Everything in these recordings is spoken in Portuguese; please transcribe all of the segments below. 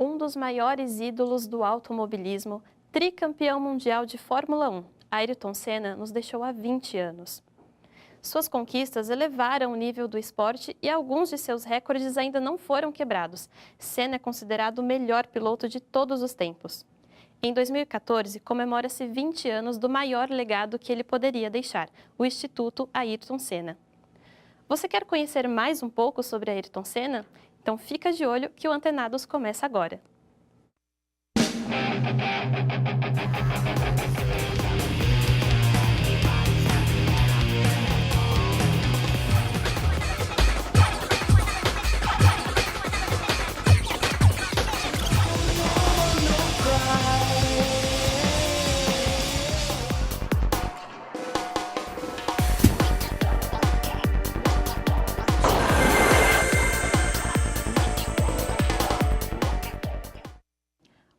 Um dos maiores ídolos do automobilismo, tricampeão mundial de Fórmula 1, Ayrton Senna nos deixou há 20 anos. Suas conquistas elevaram o nível do esporte e alguns de seus recordes ainda não foram quebrados. Senna é considerado o melhor piloto de todos os tempos. Em 2014, comemora-se 20 anos do maior legado que ele poderia deixar, o Instituto Ayrton Senna. Você quer conhecer mais um pouco sobre Ayrton Senna? Então fica de olho que o Antenados começa agora.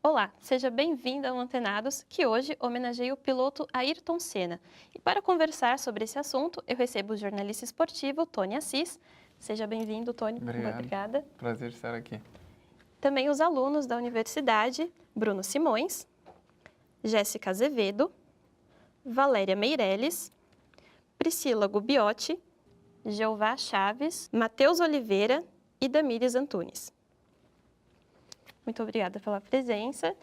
Olá, seja bem-vindo ao Antenados, que hoje homenageia o piloto Ayrton Senna. E para conversar sobre esse assunto, eu recebo o jornalista esportivo Tony Assis. Seja bem-vindo, Tony. Obrigada. Prazer estar aqui. Também os alunos da universidade, Bruno Simões, Jéssica Azevedo, Valéria Meirelles, Priscila Gubiotti, Jeová Chaves, Matheus Oliveira e Damires Antunes. Muito obrigada pela presença.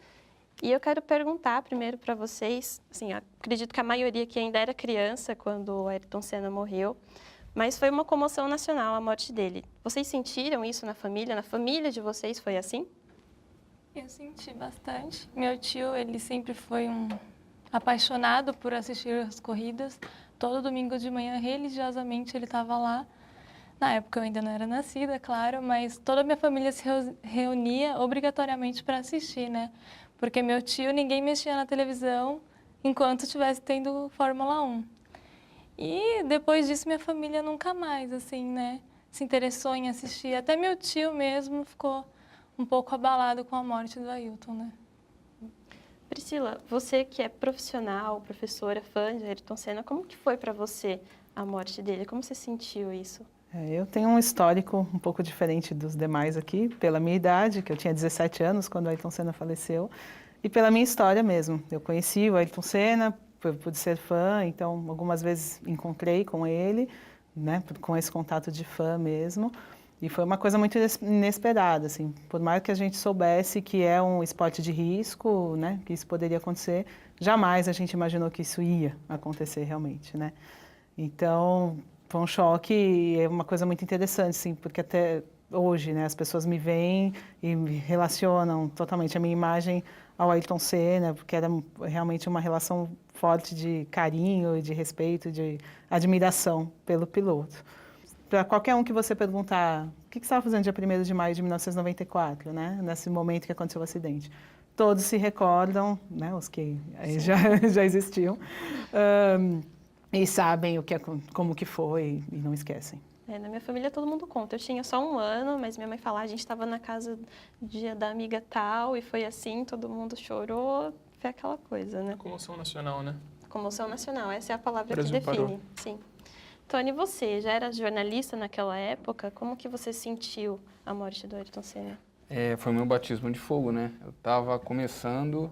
E eu quero perguntar primeiro para vocês, assim, acredito que a maioria aqui ainda era criança quando o Ayrton Senna morreu, mas foi uma comoção nacional a morte dele. Vocês sentiram isso na família? Na família de vocês foi assim? Eu senti bastante. Meu tio, ele sempre foi um apaixonado por assistir as corridas. Todo domingo de manhã, religiosamente, ele estava lá. Na época eu ainda não era nascida, claro, mas toda a minha família se reunia obrigatoriamente para assistir, né? Porque meu tio, ninguém mexia na televisão enquanto estivesse tendo Fórmula 1. E depois disso, minha família nunca mais, assim, né, se interessou em assistir. Até meu tio mesmo ficou um pouco abalado com a morte do Ayrton, né? Priscila, você que é profissional, professora, fã de Ayrton Senna, como que foi para você a morte dele? Como você sentiu isso? Eu tenho um histórico um pouco diferente dos demais aqui, pela minha idade, que eu tinha 17 anos quando o Ayrton Senna faleceu, e pela minha história mesmo. Eu conheci o Ayrton Senna, pude ser fã, então algumas vezes encontrei com ele, né, com esse contato de fã mesmo, e foi uma coisa muito inesperada, assim, por mais que a gente soubesse que é um esporte de risco, né, que isso poderia acontecer, jamais a gente imaginou que isso ia acontecer realmente, né. Então, foi um choque e é uma coisa muito interessante, sim, porque até hoje, né, as pessoas me veem e me relacionam totalmente a minha imagem ao Ayrton Senna, porque era realmente uma relação forte de carinho e de respeito, de admiração pelo piloto. Para qualquer um que você perguntar, o que você estava fazendo dia 1º de maio de 1994, né, nesse momento que aconteceu o acidente? Todos se recordam, né, os que já existiam, e sabem como que foi e não esquecem. Na minha família todo mundo conta. Eu tinha só 1 ano, mas minha mãe falava, a gente estava na casa dia da amiga tal e foi assim, todo mundo chorou, foi aquela coisa, né? Comoção nacional, né? Comoção nacional, essa é a palavra que Brasil define. parou. Sim. Tony, você já era jornalista naquela época? Como que você sentiu a morte do Ayrton Senna? Foi meu batismo de fogo, né? Eu estava começando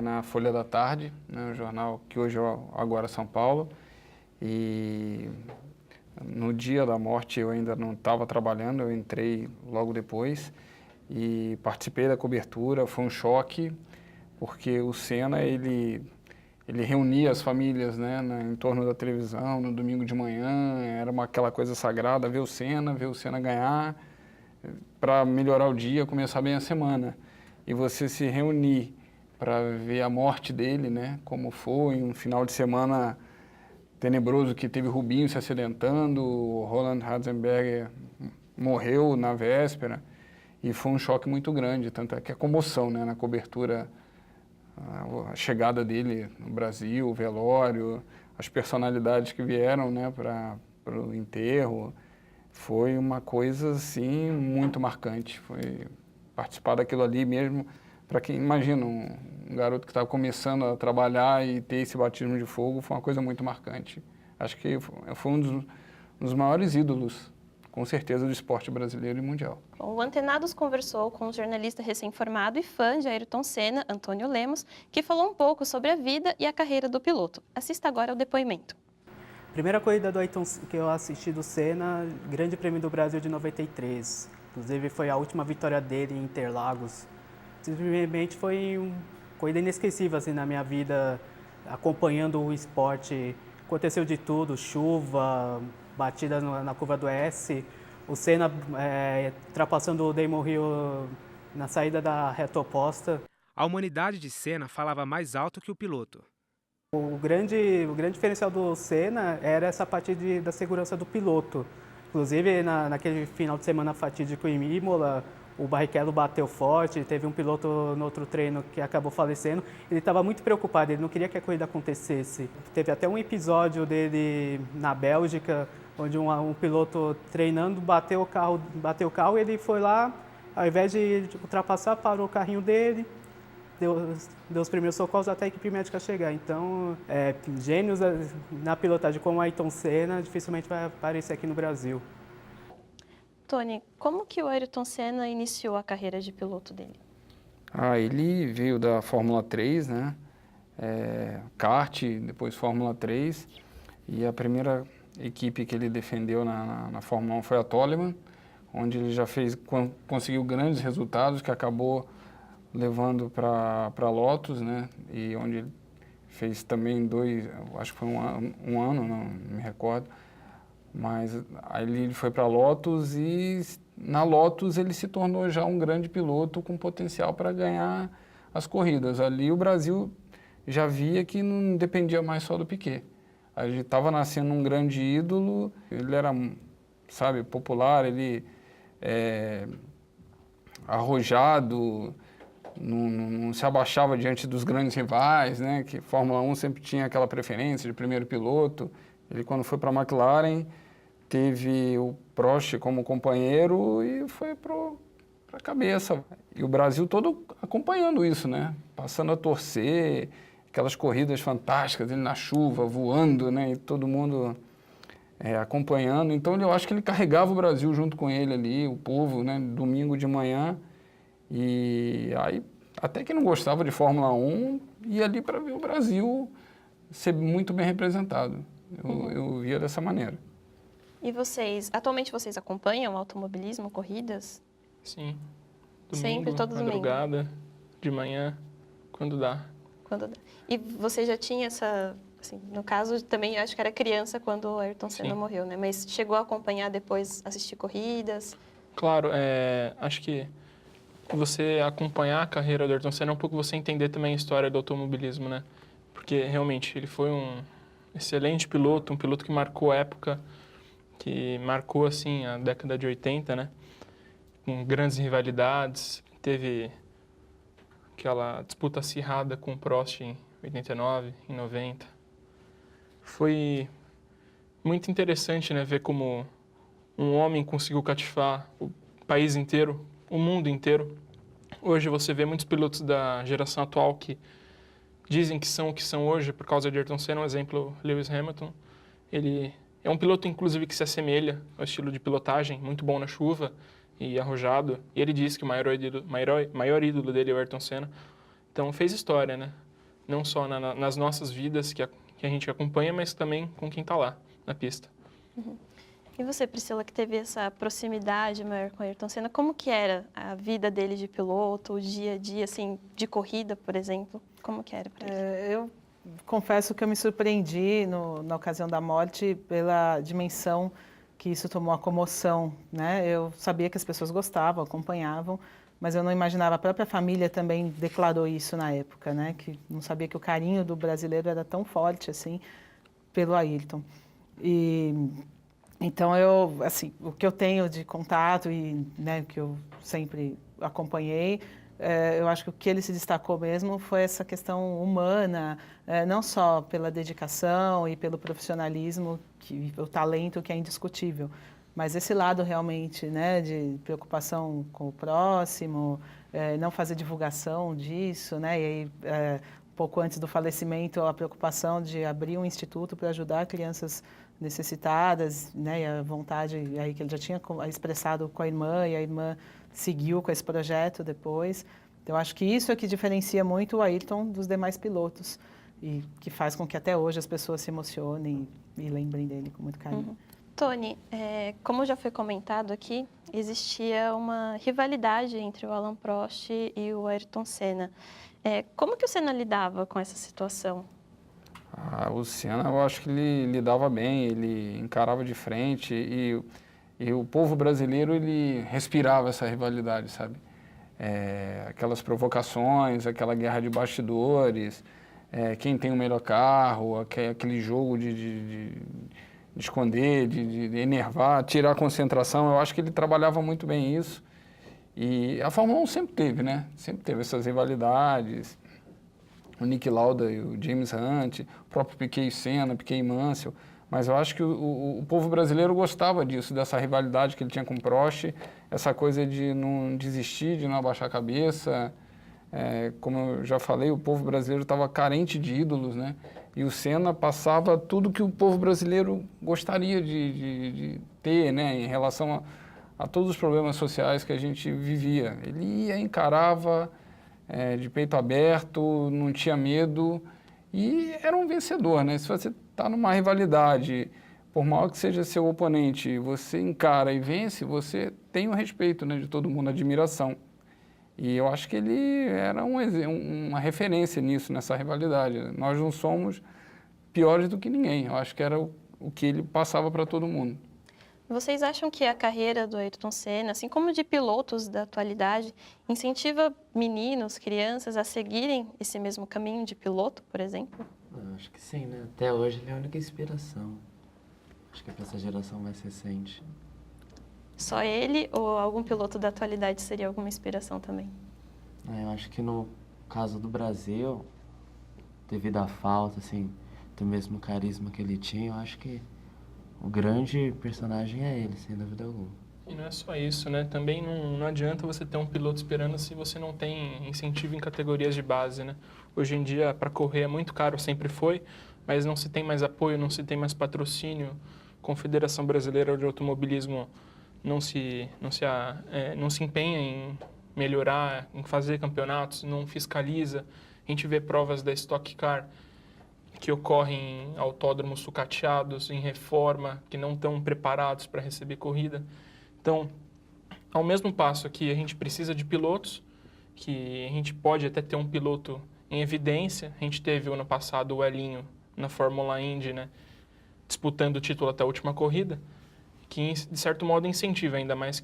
na Folha da Tarde, né, um jornal que hoje é o Agora São Paulo, e no dia da morte eu ainda não estava trabalhando, eu entrei logo depois e participei da cobertura. Foi um choque, porque o Senna, ele reunia as famílias, né, em torno da televisão, no domingo de manhã, era aquela coisa sagrada, ver o Senna ganhar, para melhorar o dia, começar bem a semana. E você se reunir para ver a morte dele, né, como foi, um final de semana tenebroso que teve Rubinho se acidentando, o Roland Ratzenberger morreu na véspera, e foi um choque muito grande, tanto é que a comoção, né, na cobertura, a chegada dele no Brasil, o velório, as personalidades que vieram, né, para o enterro, foi uma coisa assim muito marcante. Foi participar daquilo ali mesmo, para quem imagina um garoto que estava começando a trabalhar e ter esse batismo de fogo, foi uma coisa muito marcante. Acho que foi um dos maiores ídolos com certeza, do esporte brasileiro e mundial. Bom, o Antenados conversou com o jornalista recém-formado e fã de Ayrton Senna, Antônio Lemos, que falou um pouco sobre a vida e a carreira do piloto. Assista agora ao depoimento. Primeira corrida do Ayrton que eu assisti do Senna, Grande Prêmio do Brasil de 93. Inclusive foi a última vitória dele em Interlagos. Simplesmente foi uma corrida inesquecível assim, na minha vida, acompanhando o esporte. Aconteceu de tudo, chuva, batida na curva do S, o Senna ultrapassando o Damon Hill na saída da reta oposta. A humanidade de Senna falava mais alto que o piloto. O grande diferencial do Senna era essa parte da segurança do piloto. Inclusive, naquele final de semana fatídico em Imola, o Barrichello bateu forte, teve um piloto no outro treino que acabou falecendo. Ele estava muito preocupado, ele não queria que a corrida acontecesse. Teve até um episódio dele na Bélgica, onde um piloto treinando bateu o carro e ele foi lá, ao invés de ultrapassar, parou o carrinho dele, deu os primeiros socorros até a equipe médica chegar. Então, gênios na pilotagem como Ayrton Senna dificilmente vai aparecer aqui no Brasil. Tony, como que o Ayrton Senna iniciou a carreira de piloto dele? Ele veio da Fórmula 3, né? Kart, depois Fórmula 3, e a primeira equipe que ele defendeu na Fórmula 1 foi a Toleman, onde ele já conseguiu grandes resultados, que acabou levando para Lotus, né? E onde ele fez também acho que foi um ano, não me recordo, mas aí ele foi para Lotus e na Lotus ele se tornou já um grande piloto com potencial para ganhar as corridas. Ali o Brasil já via que não dependia mais só do Piquet. A gente estava nascendo um grande ídolo, ele era, sabe, popular, ele arrojado, não se abaixava diante dos grandes rivais, né? Que Fórmula 1 sempre tinha aquela preferência de primeiro piloto. Ele, quando foi para a McLaren, teve o Prost como companheiro e foi para a cabeça. E o Brasil todo acompanhando isso, né? Passando a torcer, aquelas corridas fantásticas, ele na chuva, voando, né? E todo mundo acompanhando. Então, eu acho que ele carregava o Brasil junto com ele ali, o povo, né? Domingo de manhã. E aí, até quem não gostava de Fórmula 1, ia ali para ver o Brasil ser muito bem representado. Eu via dessa maneira. E atualmente vocês acompanham automobilismo, corridas? Sim. Sempre, todo domingo? Madrugada, de manhã, quando dá. Quando dá. E você já tinha essa, assim, no caso, também acho que era criança quando o Ayrton Senna morreu, né? Mas chegou a acompanhar depois, assistir corridas? Claro, acho que você acompanhar a carreira do Ayrton Senna é um pouco você entender também a história do automobilismo, né? Porque realmente ele foi um excelente piloto, um piloto que marcou a época, que marcou assim a década de 80, né? Com grandes rivalidades, teve aquela disputa acirrada com o Prost em 89, em 90. Foi muito interessante, né, ver como um homem conseguiu cativar o país inteiro, o mundo inteiro. Hoje você vê muitos pilotos da geração atual que dizem que são o que são hoje por causa de Ayrton Senna, um exemplo, Lewis Hamilton. Ele é um piloto, inclusive, que se assemelha ao estilo de pilotagem, muito bom na chuva e arrojado. E ele diz que o maior ídolo dele é o Ayrton Senna. Então fez história, né? Não só nas nossas vidas que a gente acompanha, mas também com quem está lá, na pista. Uhum. E você, Priscila, que teve essa proximidade maior com o Ayrton Senna, como que era a vida dele de piloto, o dia a dia, assim, de corrida, por exemplo? Como que era para ele? Eu confesso que eu me surpreendi na ocasião da morte pela dimensão que isso tomou a comoção, né? Eu sabia que as pessoas gostavam, acompanhavam, mas eu não imaginava, a própria família também declarou isso na época, né? Que não sabia que o carinho do brasileiro era tão forte assim pelo Ayrton. Então assim, o que eu tenho de contato e, né, que eu sempre acompanhei, eu acho que o que ele se destacou mesmo foi essa questão humana, não só pela dedicação e pelo profissionalismo, o talento que é indiscutível, mas esse lado realmente, né, de preocupação com o próximo, não fazer divulgação disso, né, e aí, pouco antes do falecimento, a preocupação de abrir um instituto para ajudar crianças necessitadas, né, e a vontade aí que ele já tinha expressado com a irmã, e a irmã seguiu com esse projeto depois. Então, acho que isso é que diferencia muito o Ayrton dos demais pilotos e que faz com que até hoje as pessoas se emocionem e lembrem dele com muito carinho. Tony, como já foi comentado aqui, existia uma rivalidade entre o Alain Prost e o Ayrton Senna. Como que o Senna lidava com essa situação? O Senna, eu acho que ele lidava bem, ele encarava de frente e o povo brasileiro, ele respirava essa rivalidade, sabe? Aquelas provocações, aquela guerra de bastidores, quem tem o melhor carro, aquele jogo de esconder, de enervar, tirar a concentração. Eu acho que ele trabalhava muito bem isso. E a Fórmula 1 sempre teve, né? Sempre teve essas rivalidades. O Niki Lauda e o James Hunt, o próprio Piquet e Senna, Piquet e Mansell. Mas eu acho que o povo brasileiro gostava disso, dessa rivalidade que ele tinha com o Prost, essa coisa de não desistir, de não abaixar a cabeça. Como eu já falei, o povo brasileiro estava carente de ídolos, né? E o Senna passava tudo que o povo brasileiro gostaria de ter, né? Em relação a todos os problemas sociais que a gente vivia. Ele ia, encarava de peito aberto, não tinha medo e era um vencedor, né? Se você está numa rivalidade, por maior que seja seu oponente, você encara e vence, você tem o respeito, né, de todo mundo, a admiração. E eu acho que ele era uma referência nisso, nessa rivalidade. Nós não somos piores do que ninguém. Eu acho que era o que ele passava para todo mundo. Vocês acham que a carreira do Ayrton Senna, assim como de pilotos da atualidade, incentiva meninos, crianças a seguirem esse mesmo caminho de piloto, por exemplo? Eu acho que sim, né? Até hoje ele é a única inspiração. Acho que é para essa geração mais recente. Só ele ou algum piloto da atualidade seria alguma inspiração também? Eu acho que no caso do Brasil, devido à falta, assim, do mesmo carisma que ele tinha, eu acho que o grande personagem é ele, sem dúvida alguma. E não é só isso, né? Também não adianta você ter um piloto esperando se você não tem incentivo em categorias de base, né? Hoje em dia, para correr é muito caro, sempre foi, mas não se tem mais apoio, não se tem mais patrocínio. Confederação Brasileira de Automobilismo não se empenha em melhorar, em fazer campeonatos, não fiscaliza. A gente vê provas da Stock Car que ocorrem em autódromos sucateados, em reforma, que não estão preparados para receber corrida. Então, ao mesmo passo que a gente precisa de pilotos, que a gente pode até ter um piloto em evidência, a gente teve o ano passado o Elinho na Fórmula Indy, né, disputando o título até a última corrida, que de certo modo incentiva ainda mais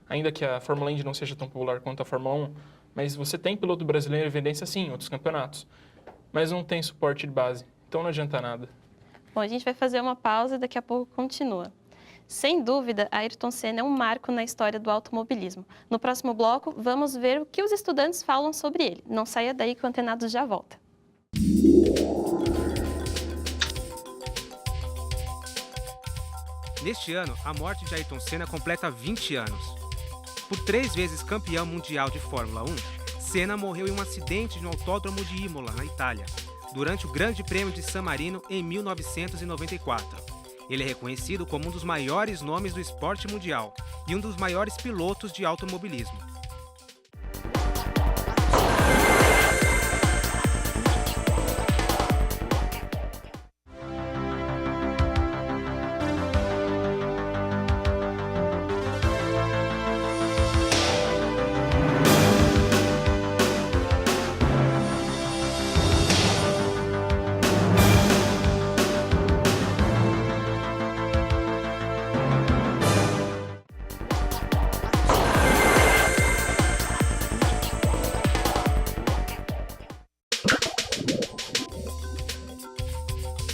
ainda que a Fórmula Indy não seja tão popular quanto a Fórmula 1, mas você tem piloto brasileiro em evidência sim em outros campeonatos, mas não tem suporte de base, então não adianta nada. Bom, a gente vai fazer uma pausa e daqui a pouco continua. Sem dúvida, Ayrton Senna é um marco na história do automobilismo. No próximo bloco, vamos ver o que os estudantes falam sobre ele. Não saia daí que o Antenados já volta. Neste ano, a morte de Ayrton Senna completa 20 anos. Por 3 vezes campeão mundial de Fórmula 1, Senna morreu em um acidente no autódromo de Imola, na Itália, durante o Grande Prêmio de San Marino em 1994. Ele é reconhecido como um dos maiores nomes do esporte mundial e um dos maiores pilotos de automobilismo.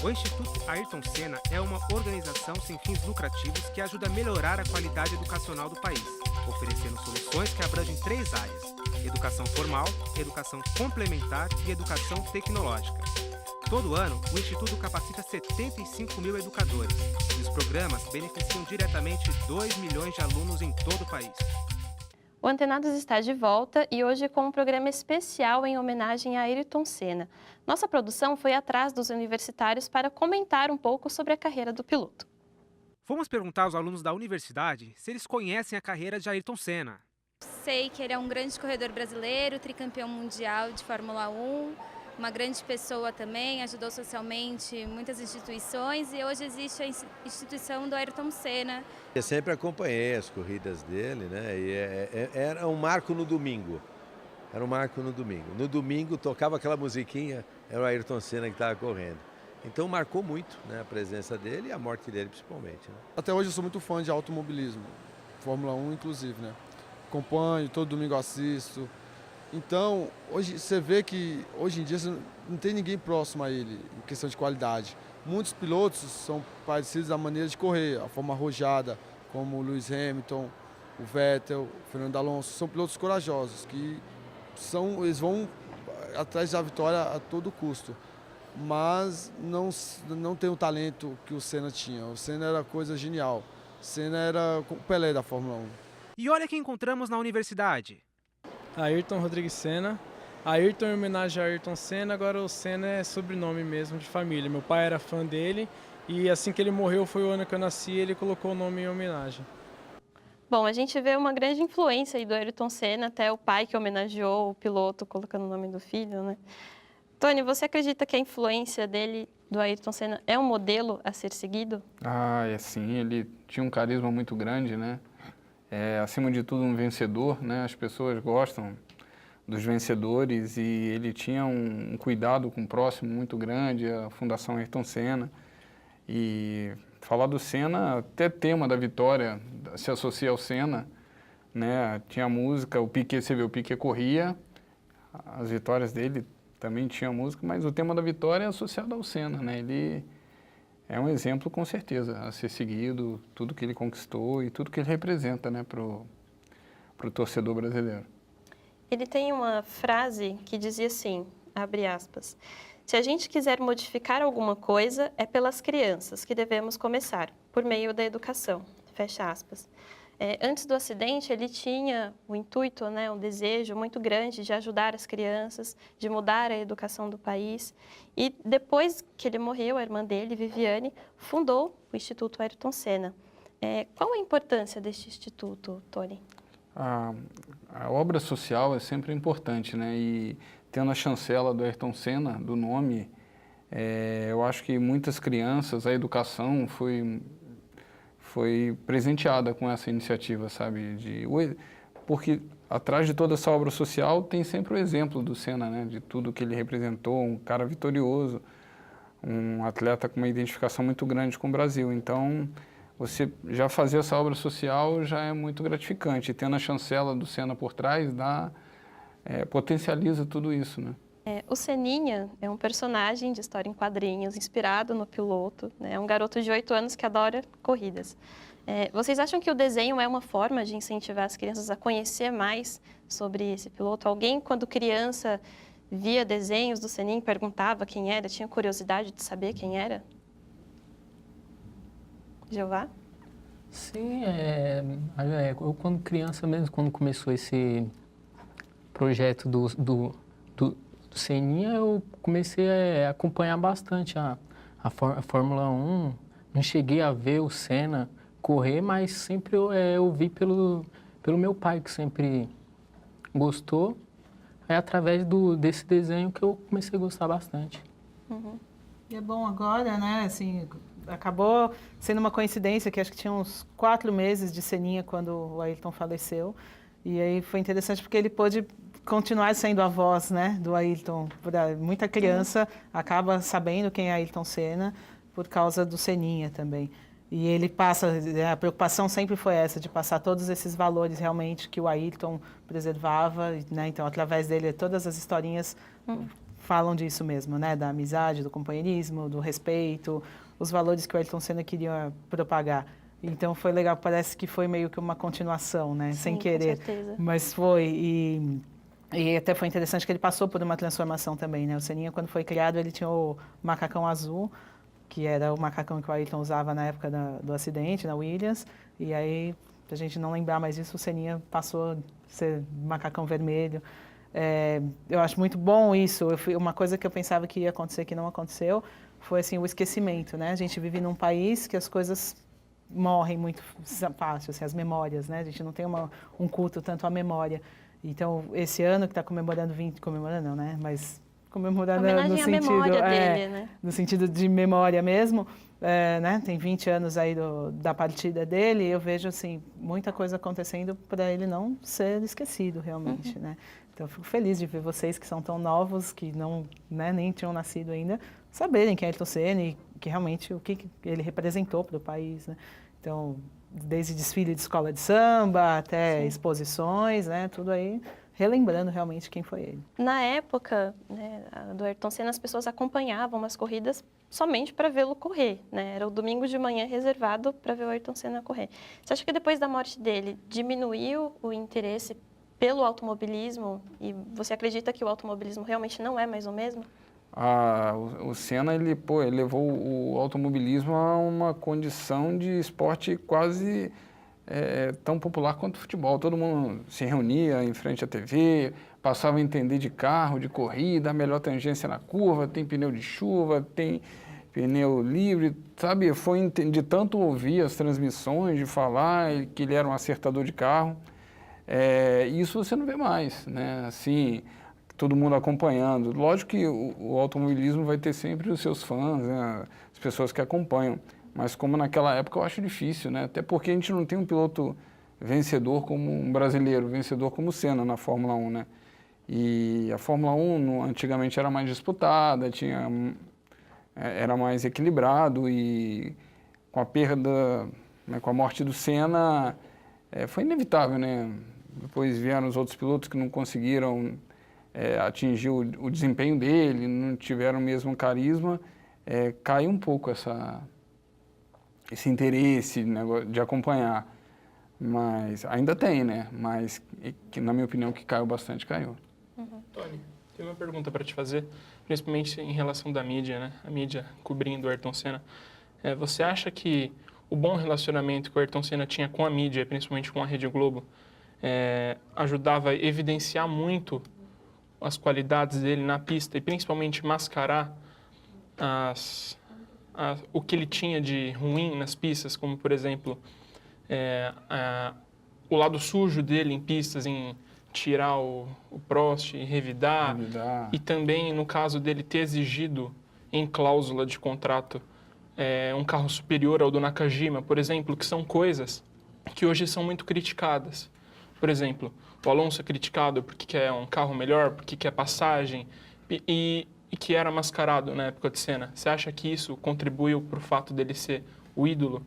O Instituto Ayrton Senna é uma organização sem fins lucrativos que ajuda a melhorar a qualidade educacional do país, oferecendo soluções que abrangem 3 áreas: educação formal, educação complementar e educação tecnológica. Todo ano, o Instituto capacita 75 mil educadores e os programas beneficiam diretamente 2 milhões de alunos em todo o país. O Antenados está de volta e hoje com um programa especial em homenagem a Ayrton Senna. Nossa produção foi atrás dos universitários para comentar um pouco sobre a carreira do piloto. Fomos perguntar aos alunos da universidade se eles conhecem a carreira de Ayrton Senna. Sei que ele é um grande corredor brasileiro, tricampeão mundial de Fórmula 1, uma grande pessoa também, ajudou socialmente muitas instituições e hoje existe a instituição do Ayrton Senna. Eu sempre acompanhei as corridas dele, né? E era um marco no domingo. Era um marco no domingo. No domingo tocava aquela musiquinha, era o Ayrton Senna que estava correndo. Então marcou muito, né, a presença dele e a morte dele principalmente. Né? Até hoje eu sou muito fã de automobilismo, Fórmula 1 inclusive, né? Acompanho, todo domingo eu assisto. Então, hoje você vê que hoje em dia não tem ninguém próximo a ele em questão de qualidade. Muitos pilotos são parecidos da maneira de correr, a forma arrojada, como o Lewis Hamilton, o Vettel, o Fernando Alonso, são pilotos corajosos que eles vão atrás da vitória a todo custo, mas não tem o talento que o Senna tinha. O Senna era coisa genial. O Senna era o Pelé da Fórmula 1. E olha quem encontramos na universidade. Ayrton Rodrigues Senna. Ayrton em homenagem a Ayrton Senna, agora o Senna é sobrenome mesmo de família. Meu pai era fã dele e assim que ele morreu foi o ano que eu nasci e ele colocou o nome em homenagem. Bom, a gente vê uma grande influência aí do Ayrton Senna, até o pai que homenageou o piloto colocando o nome do filho, né? Tony, você acredita que a influência dele, do Ayrton Senna, é um modelo a ser seguido? É sim, ele tinha um carisma muito grande, né? Acima de tudo um vencedor, né? As pessoas gostam dos vencedores e ele tinha um cuidado com o próximo muito grande, a Fundação Ayrton Senna. E falar do Senna, até tema da vitória se associa ao Senna, né? Tinha a música, o Piquet, você vê, o Piquet corria, as vitórias dele também tinha música, mas o tema da vitória é associado ao Senna, né? Ele é um exemplo com certeza a ser seguido, tudo que ele conquistou e tudo que ele representa, né, pro torcedor brasileiro. Ele tem uma frase que dizia assim, abre aspas, se a gente quiser modificar alguma coisa, é pelas crianças que devemos começar, por meio da educação, fecha aspas. Antes do acidente, ele tinha o intuito, né, um desejo muito grande de ajudar as crianças, de mudar a educação do país. E depois que ele morreu, a irmã dele, Viviane, fundou o Instituto Ayrton Senna. Qual a importância deste instituto, Tony? A obra social é sempre importante, né? E tendo a chancela do Ayrton Senna, do nome, eu acho que muitas crianças, a educação foi presenteada com essa iniciativa, sabe? Porque atrás de toda essa obra social tem sempre o exemplo do Senna, né? De tudo que ele representou, um cara vitorioso, um atleta com uma identificação muito grande com o Brasil. Então, você já fazer essa obra social já é muito gratificante. E tendo a chancela do Senna por trás, potencializa tudo isso, né? O Seninha é um personagem de história em quadrinhos, inspirado no piloto, né? É um garoto de 8 anos que adora corridas. Vocês acham que o desenho é uma forma de incentivar as crianças a conhecer mais sobre esse piloto? Alguém, quando criança, via desenhos do Seninha e perguntava quem era, tinha curiosidade de saber quem era? Jeová? Sim, eu quando criança mesmo, quando começou esse projeto do Seninha, eu comecei a acompanhar bastante a Fórmula 1. Não cheguei a ver o Senna correr, mas sempre eu vi pelo meu pai, que sempre gostou. É através desse desenho que eu comecei a gostar bastante. Uhum. E é bom agora, né, assim, acabou sendo uma coincidência que acho que tinha uns 4 meses de Seninha quando o Ayrton faleceu. E aí foi interessante porque ele pôde continuar sendo a voz, né, do Ayrton. Muita criança acaba sabendo quem é Ayrton Senna por causa do Seninha também. E ele passa, a preocupação sempre foi essa, de passar todos esses valores realmente que o Ayrton preservava, né? Então, através dele, todas as historinhas falam disso mesmo, né? Da amizade, do companheirismo, do respeito, os valores que o Ayrton Senna queria propagar. Então, foi legal, parece que foi meio que uma continuação, né? Sim, sem querer. com certeza. Mas foi, e até foi interessante que ele passou por uma transformação também, né? O Seninha, quando foi criado, ele tinha o macacão azul, que era o macacão que o Ayrton usava na época do acidente, na Williams, e aí a gente não lembrar mais disso, o Seninha passou a ser macacão vermelho. Eu acho muito bom isso. Uma coisa que eu pensava que ia acontecer, que não aconteceu, foi assim, o esquecimento, né? A gente vive num país que as coisas morrem muito fácil, assim, as memórias, né? A gente não tem um culto tanto à memória. Então, esse ano que está comemorando comemorando não, né? Mas comemorando no sentido, dele, né? No sentido de memória mesmo, né? Tem 20 anos aí da partida dele, e eu vejo assim muita coisa acontecendo para ele não ser esquecido realmente, né? Então, eu fico feliz de ver vocês que são tão novos, que não, né, nem tinham nascido ainda, saberem quem é Ayrton Senna e que realmente o que ele representou para o país, né? Então, desde desfile de escola de samba até exposições, né? Tudo aí relembrando realmente quem foi ele. Na época, né, do Ayrton Senna, as pessoas acompanhavam as corridas somente para vê-lo correr, né? Era o domingo de manhã reservado para ver o Ayrton Senna correr. Você acha que depois da morte dele diminuiu o interesse pelo automobilismo e você acredita que o automobilismo realmente não é mais o mesmo? O Senna, ele levou o automobilismo a uma condição de esporte quase tão popular quanto o futebol. Todo mundo se reunia em frente à TV, passava a entender de carro, de corrida, a melhor tangência na curva, tem pneu de chuva, tem pneu livre, sabe? Foi de tanto ouvir as transmissões, de falar que ele era um acertador de carro. Isso você não vê mais, né? Assim, todo mundo acompanhando. Lógico que o automobilismo vai ter sempre os seus fãs, né? As pessoas que acompanham. Mas como naquela época eu acho difícil, né? Até porque a gente não tem um piloto vencedor como um brasileiro, vencedor como o Senna na Fórmula 1, né? E a Fórmula 1 antigamente era mais disputada, era mais equilibrado e com a perda, né, com a morte do Senna, foi inevitável, né? Depois vieram os outros pilotos que não conseguiram atingir o desempenho dele, não tiveram o mesmo carisma, caiu um pouco esse interesse, né, de acompanhar. Mas ainda tem, né? Mas, que, na minha opinião, que caiu bastante, caiu. Tony, tem uma pergunta para te fazer, principalmente em relação da mídia, né? A mídia cobrindo o Ayrton Senna. Você acha que o bom relacionamento que o Ayrton Senna tinha com a mídia, principalmente com a Rede Globo, ajudava a evidenciar muito as qualidades dele na pista e principalmente mascarar o que ele tinha de ruim nas pistas, como, por exemplo, o lado sujo dele em pistas, em tirar o Prost e revidar. E também, no caso dele ter exigido em cláusula de contrato um carro superior ao do Nakajima, por exemplo, que são coisas que hoje são muito criticadas. Por exemplo, o Alonso é criticado porque quer um carro melhor, porque quer passagem, e que era mascarado na época de Senna. Você acha que isso contribuiu para o fato dele ser o ídolo?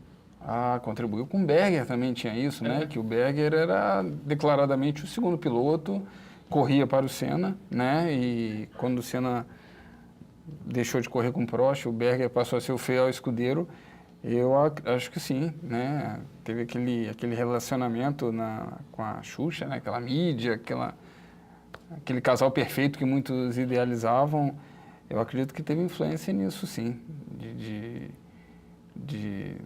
Contribuiu com o Berger, também tinha isso, né? Que o Berger era declaradamente o segundo piloto, corria para o Senna, né? E quando o Senna deixou de correr com o Prost, o Berger passou a ser o fiel escudeiro. Eu acho que sim, né? Teve aquele relacionamento com a Xuxa, né? Aquela mídia, aquele casal perfeito que muitos idealizavam. Eu acredito que teve influência nisso, sim, de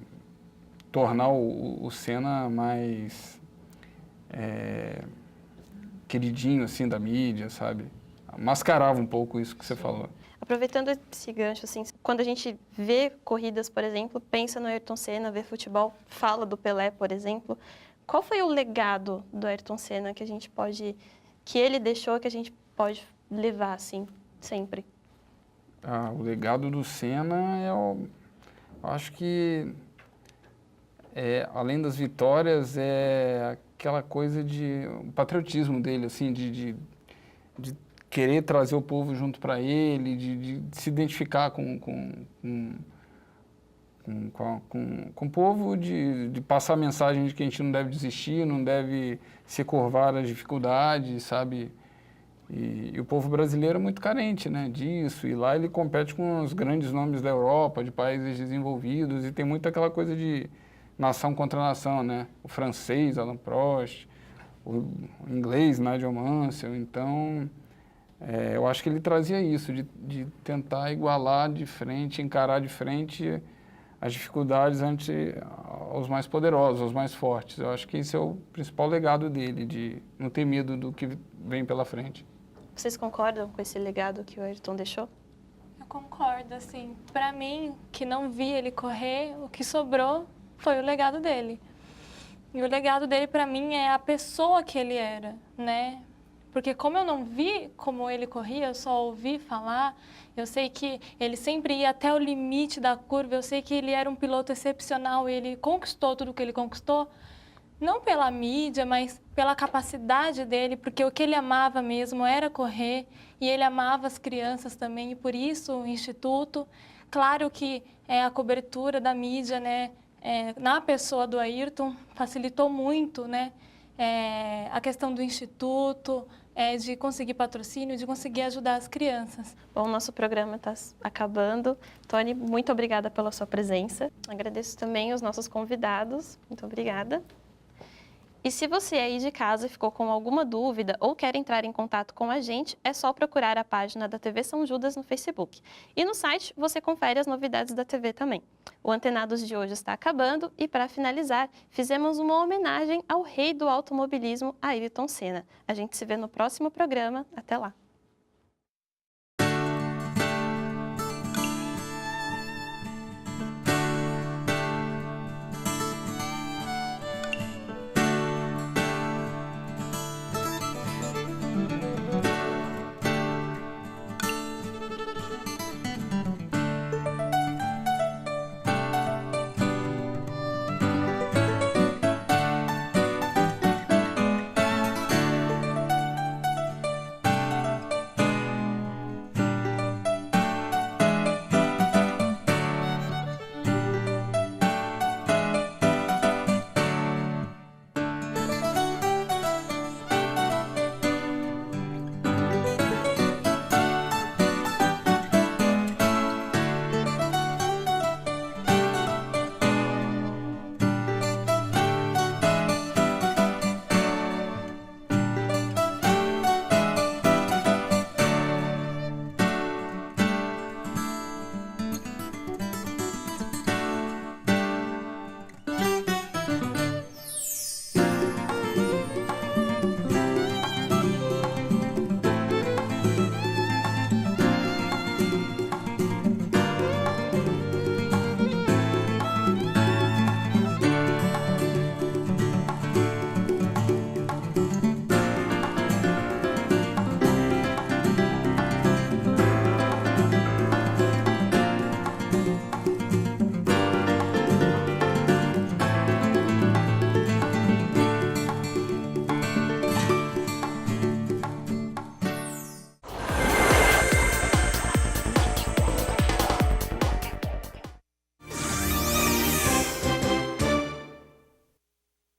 tornar o Senna mais queridinho, assim, da mídia, sabe? Mascarava um pouco isso que você falou. Aproveitando esse gancho, assim, quando a gente vê corridas, por exemplo, pensa no Ayrton Senna, vê futebol, fala do Pelé, por exemplo, qual foi o legado do Ayrton Senna que ele deixou, que a gente pode levar, assim, sempre? O legado do Senna eu acho que, além das vitórias, é aquela coisa o patriotismo dele, assim, de querer trazer o povo junto para ele, de se identificar com o povo, de passar a mensagem de que a gente não deve desistir, não deve se curvar às dificuldades, sabe? E o povo brasileiro é muito carente, né, disso, e lá ele compete com os grandes nomes da Europa, de países desenvolvidos, e tem muito aquela coisa de nação contra nação, né? O francês, Alain Prost, o inglês, Nigel Mansell. Então, eu acho que ele trazia isso, de tentar igualar de frente, encarar de frente as dificuldades ante os mais poderosos, os mais fortes. Eu acho que esse é o principal legado dele, de não ter medo do que vem pela frente. Vocês concordam com esse legado que o Ayrton deixou? Eu concordo, assim. Para mim, que não vi ele correr, o que sobrou foi o legado dele. E o legado dele, para mim, é a pessoa que ele era, né? Porque como eu não vi como ele corria, eu só ouvi falar, eu sei que ele sempre ia até o limite da curva, eu sei que ele era um piloto excepcional e ele conquistou tudo o que ele conquistou, não pela mídia, mas pela capacidade dele, porque o que ele amava mesmo era correr e ele amava as crianças também, e por isso o Instituto. Claro que a cobertura da mídia, né, na pessoa do Ayrton, facilitou muito, né, a questão do Instituto, de conseguir patrocínio, de conseguir ajudar as crianças. Bom, nosso programa está acabando. Tony, muito obrigada pela sua presença. Agradeço também os nossos convidados. Muito obrigada. E se você aí de casa ficou com alguma dúvida ou quer entrar em contato com a gente, é só procurar a página da TV São Judas no Facebook. E no site você confere as novidades da TV também. O Antenados de hoje está acabando e, para finalizar, fizemos uma homenagem ao rei do automobilismo, Ayrton Senna. A gente se vê no próximo programa. Até lá!